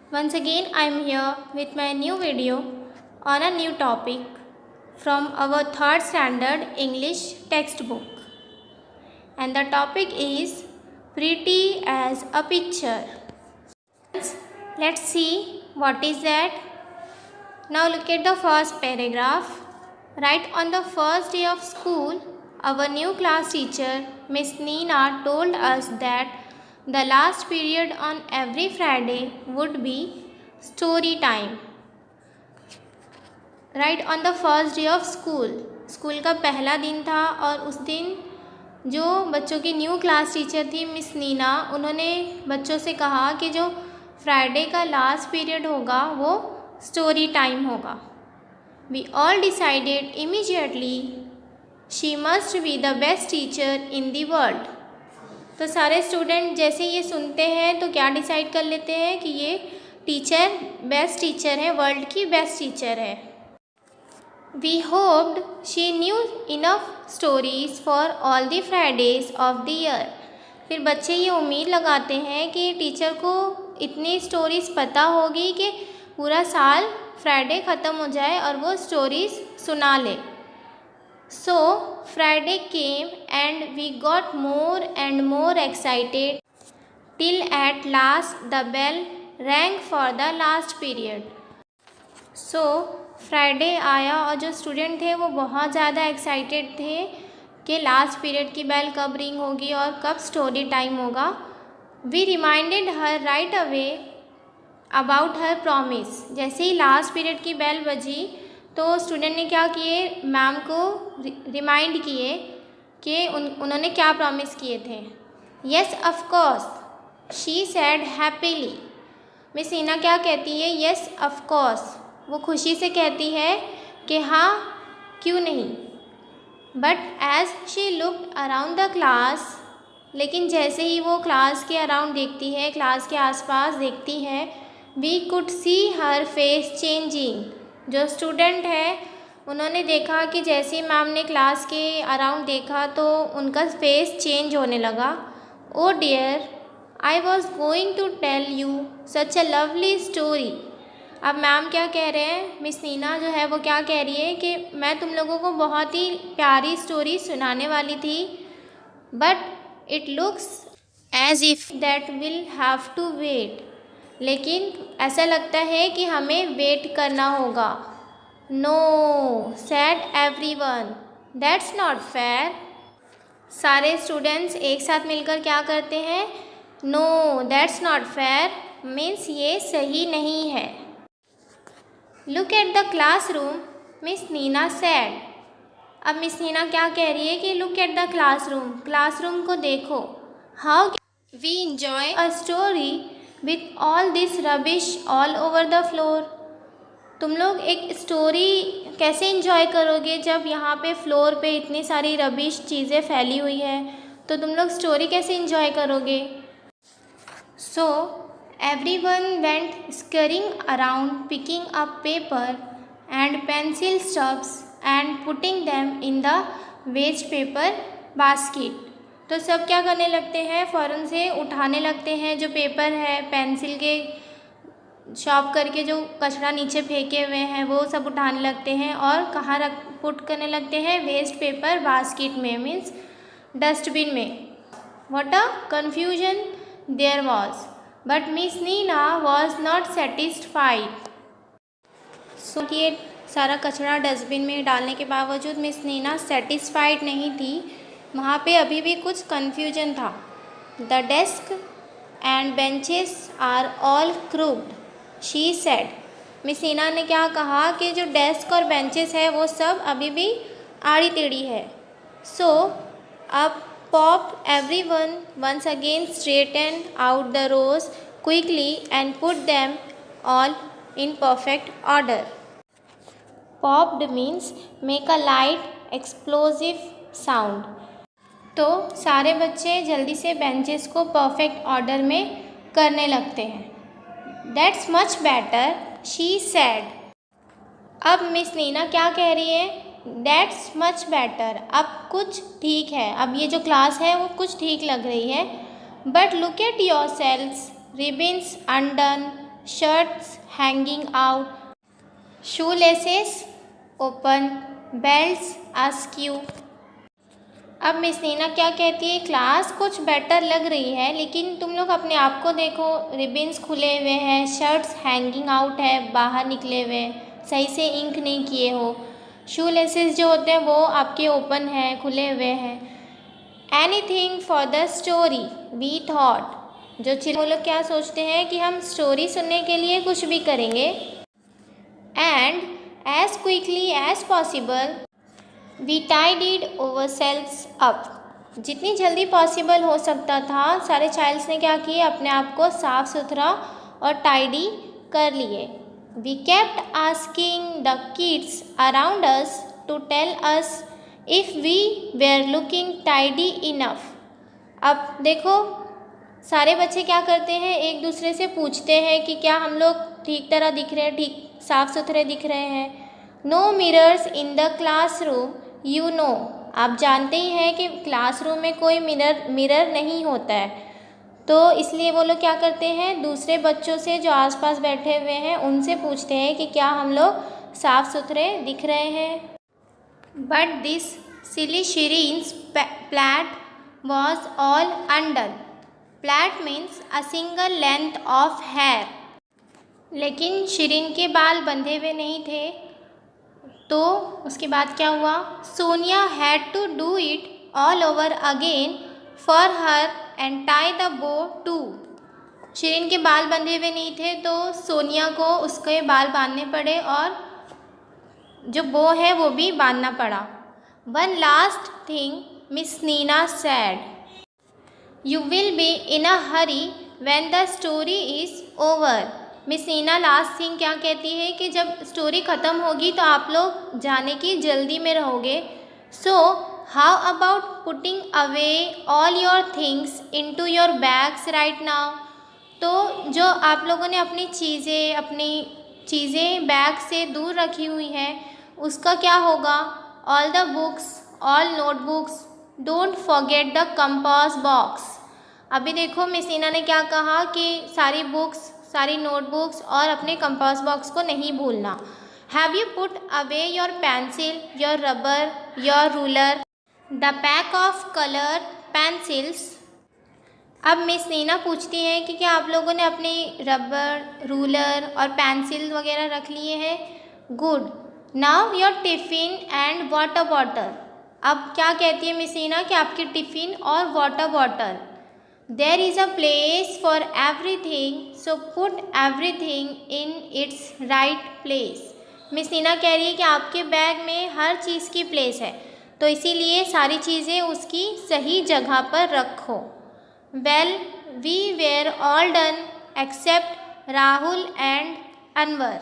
Once again, I am here with my new video on a new topic from our 3rd standard English textbook. And the topic is Pretty as a Picture. Let's see what is that. Now look at the first paragraph. Right on the first day of school, our new class teacher, Miss Nina, told us that the last period on every Friday would be story time. Right on the first day of school. School का पहला दिन था और उस दिन जो बच्चों की न्यू क्लास टीचर थी मिस नीना, उन्होंने बच्चों से कहा कि जो फ्राइडे का लास्ट पीरियड होगा वो स्टोरी टाइम होगा. We all decided immediately she must be the best teacher in the world. तो सारे स्टूडेंट जैसे ये सुनते हैं तो क्या डिसाइड कर लेते हैं कि ये टीचर बेस्ट टीचर है, वर्ल्ड की बेस्ट टीचर है. We hoped she knew enough stories for all the Fridays of the year. फिर बच्चे ये उम्मीद लगाते हैं कि टीचर को इतनी स्टोरीज़ पता होगी कि पूरा साल फ्राइडे ख़त्म हो जाए और वो स्टोरीज़ सुना ले. So Friday came and we got more and more excited till at last the bell rang for the last period. So Friday आया और जो स्टूडेंट थे वो बहुत ज़्यादा एक्साइटेड थे कि लास्ट पीरियड की बेल कब रिंग होगी और कब स्टोरी टाइम होगा. We reminded her right away about her promise. जैसे ही लास्ट पीरियड की बेल बजी तो स्टूडेंट ने क्या किए, मैम को रिमाइंड किए कि उन्होंने क्या प्रॉमिस किए थे. Yes of course she said happily. Miss Nina क्या कहती है, येस ऑफ कोर्स. वो खुशी से कहती है कि हाँ क्यों नहीं. But as she looked around the class, लेकिन जैसे ही वो क्लास के अराउंड देखती है, क्लास के आसपास देखती है, we could see her face changing. जो स्टूडेंट है उन्होंने देखा कि जैसे मैम ने क्लास के अराउंड देखा तो उनका फेस चेंज होने लगा. Oh dear, I was going to tell you such a lovely story. अब मैम क्या कह रहे हैं, मिस नीना जो है वो क्या कह रही है कि मैं तुम लोगों को बहुत ही प्यारी स्टोरी सुनाने वाली थी, but it looks as if that will have to wait. लेकिन ऐसा लगता है कि हमें वेट करना होगा. No said everyone, that's not fair. सारे स्टूडेंट्स एक साथ मिलकर क्या करते हैं, no that's not fair means ये सही नहीं है. Look at the classroom Miss Nina said. अब मिस नीना क्या कह रही है कि look at the classroom, classroom को देखो. How we enjoy a story with all this rubbish all over the floor. तुम लोग एक स्टोरी कैसे इंजॉय करोगे जब यहाँ पे फ्लोर पे इतनी सारी रबिश चीज़ें फैली हुई है, तो तुम लोग स्टोरी कैसे इंजॉय करोगे. सो everyone went scurrying around picking up paper and pencil stubs and putting them in the waste paper basket. तो सब क्या करने लगते हैं, फ़ौरन से उठाने लगते हैं जो पेपर है, पेंसिल के शॉप करके जो कचरा नीचे फेंके हुए हैं वो सब उठाने लगते हैं और कहाँ पुट करने लगते हैं, वेस्ट पेपर बास्केट में, मीन्स डस्टबिन में. What a confusion there was. But miss Nina was not satisfied. So ये सारा कचरा डस्टबिन में डालने के बावजूद मिस नीना सेटिस्फाइड नहीं थी. वहाँ पे अभी भी कुछ कन्फ्यूजन था. The desk and benches are all crooked she said. Miss Nina ने क्या कहा कि जो डेस्क और बेंचेस है वो सब अभी भी आड़ी टेढ़ी है. सो अब popped everyone once again straightened out the rows quickly and put them all in perfect order. Popped means make a light explosive sound. तो सारे बच्चे जल्दी से बेंचेस को परफेक्ट ऑर्डर में करने लगते हैं. That's much better, she said. अब मिस नीना क्या कह रही है, दैट्स मच बेटर, अब कुछ ठीक है, अब ये जो क्लास है वो कुछ ठीक लग रही है. But look at yourselves, ribbons undone, shirts hanging out, shoelaces open, belts askew। अब मिस नीना क्या कहती है, क्लास कुछ बेटर लग रही है, लेकिन तुम लोग अपने आप को देखो, रिबन्स खुले हुए हैं, शर्ट्स हैंगिंग आउट है, बाहर निकले हुए, सही से इंक नहीं किए हो, शू लेसेस जो होते हैं वो आपके ओपन हैं, खुले हुए हैं। Anything for the story we thought, जो वो लोग क्या सोचते हैं कि हम स्टोरी सुनने के लिए कुछ भी करेंगे। And as quickly as possible we tidied ourselves up, जितनी जल्दी पॉसिबल हो सकता था सारे चाइल्ड्स ने क्या किए, अपने आप को साफ सुथरा और टाइडी कर लिए। We kept asking the kids around us to tell us if we were looking tidy enough. अब देखो सारे बच्चे क्या करते हैं, एक दूसरे से पूछते हैं कि क्या हम लोग ठीक तरह दिख रहे हैं, ठीक साफ सुथरे दिख रहे हैं। No mirrors in the classroom, you know, आप जानते ही हैं कि क्लासरूम में कोई मिरर नहीं होता है, तो इसलिए वो लोग क्या करते हैं, दूसरे बच्चों से जो आसपास बैठे हुए हैं उनसे पूछते हैं कि क्या हम लोग साफ सुथरे दिख रहे हैं। But this silly Shirin's plait was all undone. Plait means a single length of hair. लेकिन शिरीन के बाल बंधे हुए नहीं थे, तो उसके बाद क्या हुआ, Sonia had to do it all over again for her and tie the bow too. Shirin के बाल बंधे हुए नहीं थे तो सोनिया को उसके बाल बांधने पड़े और जो बो है वो भी बांधना पड़ा। One last thing Miss Nina said, you will be in a hurry when the story is over. Miss Nina last thing क्या कहती है कि जब स्टोरी ख़त्म होगी तो आप लोग जाने की जल्दी में रहोगे। So how about putting away all your things into your bags right now. तो जो आप लोगों ने अपनी चीज़ें बैग से दूर रखी हुई हैं उसका क्या होगा। All the books, all notebooks, don't forget the compass box. अभी देखो मिस नीना ने क्या कहा कि सारी बुक्स, सारी नोटबुक्स और अपने कंपास बॉक्स को नहीं भूलना। Have you put away your pencil, your rubber, your ruler, the pack of colour pencils. अब मिस नीना पूछती हैं कि क्या आप लोगों ने अपनी रबर, रूलर और पेंसिल वगैरह रख लिए हैं। Good, now your tiffin and water bottle. अब क्या कहती है मिस नीना कि आपकी टिफ़िन और water bottle. There is a place for everything, so put everything in its right place. Miss Nina कह रही है कि आपके बैग में हर चीज़ की प्लेस है, तो इसीलिए सारी चीज़ें उसकी सही जगह पर रखो। Well we were all done except Rahul and Anwar.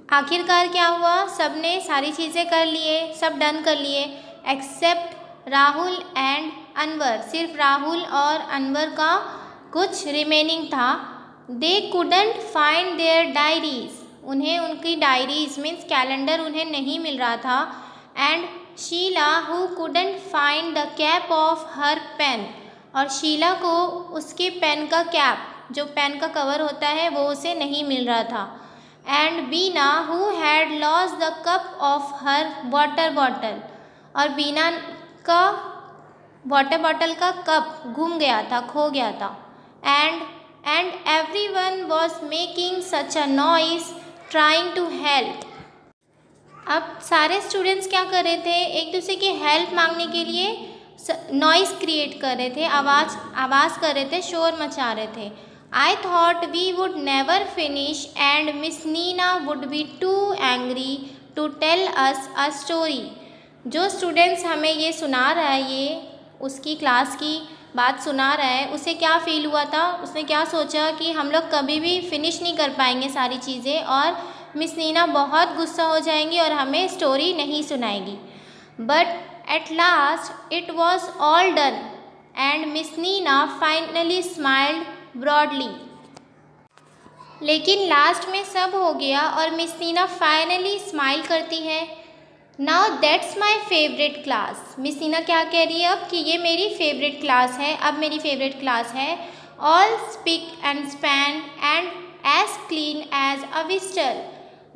आखिरकार क्या हुआ, सब ने सारी चीज़ें कर लिए, सब डन कर लिए, एक्सेप्ट राहुल एंड अनवर। सिर्फ राहुल और अनवर का कुछ रिमेनिंग था। They couldn't find their diaries, उन्हें उनकी डायरीज़ मीन्स कैलेंडर उन्हें नहीं मिल रहा था। And Sheela who couldn't find the cap of her pen, और शीला को उसके पेन का कैप, जो पेन का कवर होता है, वो उसे नहीं मिल रहा था। And Beena who had lost the cup of her water bottle, और बीना का वाटर बॉटल का कप गुम गया था, खो गया था। And everyone was making such a noise trying to help. अब सारे स्टूडेंट्स क्या कर रहे थे, एक दूसरे की हेल्प मांगने के लिए नॉइस क्रिएट कर रहे थे, आवाज़ कर रहे थे, शोर मचा रहे थे। I thought we would never finish and miss Nina would be too angry to tell us a story. जो स्टूडेंट्स हमें ये सुना रहा है, ये उसकी क्लास की बात सुना रहा है, उसे क्या फ़ील हुआ था, उसने क्या सोचा कि हम लोग कभी भी फिनिश नहीं कर पाएंगे सारी चीज़ें, और मिस नीना बहुत गुस्सा हो जाएंगी और हमें स्टोरी नहीं सुनाएगी। But at last it was all done and miss Nina finally smiled broadly. लेकिन लास्ट में सब हो गया और मिस नीना फाइनली स्माइल करती है। Now that's my favourite class. Miss Nina क्या कह रही है अब कि ये मेरी फेवरेट क्लास है, अब मेरी फेवरेट क्लास है। All spick and span and a whistle.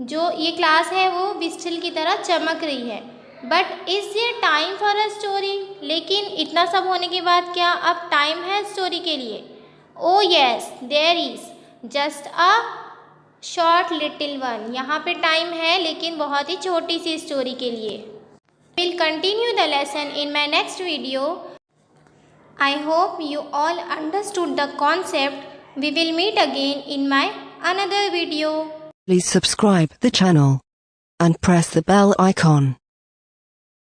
जो ये क्लास है वो विस्टल की तरह चमक रही है। But is their time for a story? लेकिन इतना सब होने के बाद क्या अब टाइम है स्टोरी के लिए? Oh yes there is just a short little one. यहाँ पे टाइम है लेकिन बहुत ही छोटी सी स्टोरी के लिए। Will continue the lesson in my next video. I hope you all understood the concept. We will meet again in my another video. Please subscribe the channel and press the bell icon.